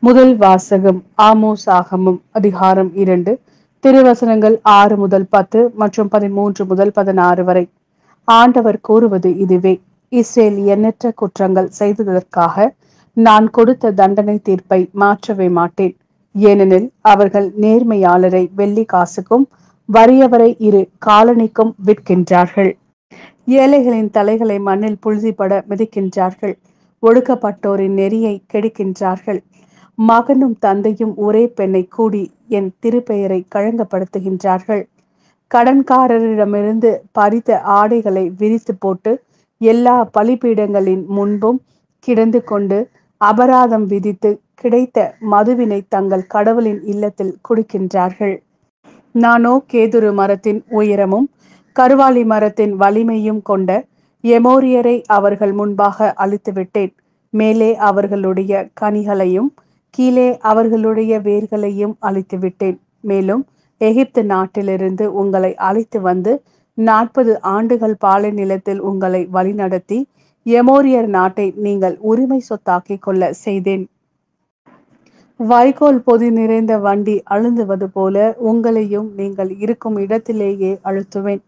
முதல் வாசகம் ஆமோஸ் ஆகமம் அதிகாரம் 2 திருவசனங்கள் 6 முதல் 10 மற்றும் 13 முதல் 16 வரை. ஆண்டவர் கூறுவது இதுவே: இஸ்ரேல் எண்ணற்ற குற்றங்கள் செய்ததற்காக நான் கொடுத்த தண்டனை தீர்ப்பை மாற்றவே மாட்டேன். ஏனெனில் அவர்கள் நேர்மையாளரை வெள்ளி காசுக்கும் வறியவரை இரு காலணிக்கும் விற்கின்றார்கள். ஏழைகளின் தலைகளை மண்ணில் புழுதிப்பட மிதிக்கின்றார்கள். ஒடுக்கப்பட்டோரின் நெறியை கெடுக்கின்றார்கள். மகனும் தந்தையும் ஒரே பெண்ணை கூடி என் திருப்பெயரை களங்கப்படுத்துகின்றார்கள். கடன்காரரிடமிருந்து பறித்த ஆடைகளை விரித்து போட்டு எல்லா பலிபீடங்களின் முன்பும் கிடந்து கொண்டு அபராதம் விதித்து கிடைத்த மதுவினை தங்கள் கடவுளின் இல்லத்தில் குடிக்கின்றார்கள். நானோ கேதுரு மரத்தின் உயரமும் கருவாலி மரத்தின் வலிமையும் கொண்ட எமோரியரை அவர்கள் முன்பாக அழித்துவிட்டேன். மேலே அவர்களுடைய கனிகளையும் கீழே அவர்களுடைய வேர்களையும் அழித்துவிட்டேன். மேலும் எகிப்து நாட்டிலிருந்து உங்களை அழைத்து வந்து 40 ஆண்டுகள் பாலை நிலத்தில் உங்களை வழிநடத்தி எமோரியர் நாட்டை நீங்கள் உரிமை சொத்தாக்கிக் கொள்ள செய்தேன். வைக்கோல் பொதி நிறைந்த வண்டி அழுந்துவது போல உங்களையும் நீங்கள் இருக்கும் இடத்திலேயே அழுத்துவேன்.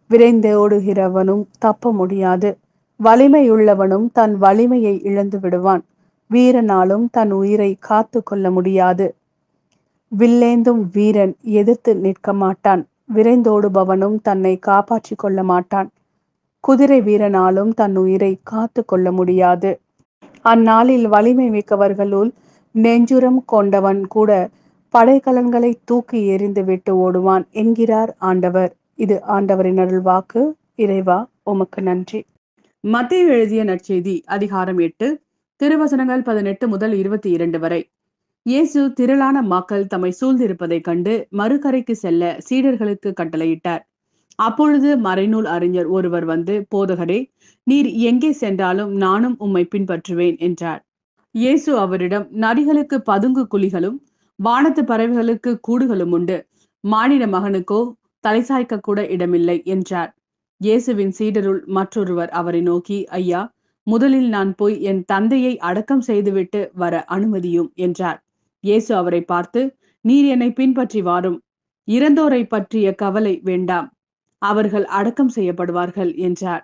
விரைந்து ஓடுகிறவனும் தப்ப முடியாது. வலிமையுள்ளவனும் தன் வலிமையை இழந்து விடுவான். வீரனாலும் தன் உயிரை காத்து கொள்ள முடியாது. வில்லேந்தும் வீரன் எதிர்த்து நிற்க மாட்டான். விரைந்தோடுபவனும் தன்னை காப்பாற்றி கொள்ள மாட்டான். குதிரை வீரனாலும் தன் உயிரை காத்து கொள்ள முடியாது. அந்நாளில் வலிமை மிக்கவர்களுள் நெஞ்சுரம் கொண்டவன் கூட படைக்கலன்களை தூக்கி எறிந்து விட்டு ஓடுவான் என்கிறார் ஆண்டவர். இது ஆண்டவரின் அருள்வாக்கு. இறைவா, உமக்கு நன்றி. மத்தேயு எழுதிய நற்செய்தி அதிகாரம் 8 திருவசனங்கள் 18 முதல் 22 வரை. இயேசு திரளான மக்கள் தம்மை சூழ்ந்திருப்பதைக் கண்டு மறுகரைக்கு செல்ல சீடர்களுக்கு கட்டளையிட்டார். அப்பொழுது மறைநூல் அறிஞர் ஒருவர் வந்து, போதகரே, நீர் எங்கே சென்றாலும் நானும் உம்மை பின்பற்றுவேன் என்றார். இயேசு அவரிடம், நரிகளுக்கு பதுங்கு குழிகளும் வானத்து பறவைகளுக்கு கூடுகளும் உண்டு, மானிட மகனுக்கோ தலை சாய்க்க கூட இடமில்லை என்றார். இயேசுவின் சீடருள் மற்றொருவர் அவரை நோக்கி, ஐயா, முதலில் நான் போய் என் தந்தையை அடக்கம் செய்துவிட்டு வர அனுமதியும் என்றார். இயேசு அவரை பார்த்து, நீர் என்னை பின்பற்றி வாரும். இறந்தோரை பற்றிய கவலை வேண்டாம், அவர்கள் அடக்கம் செய்யப்படுவார்கள் என்றார்.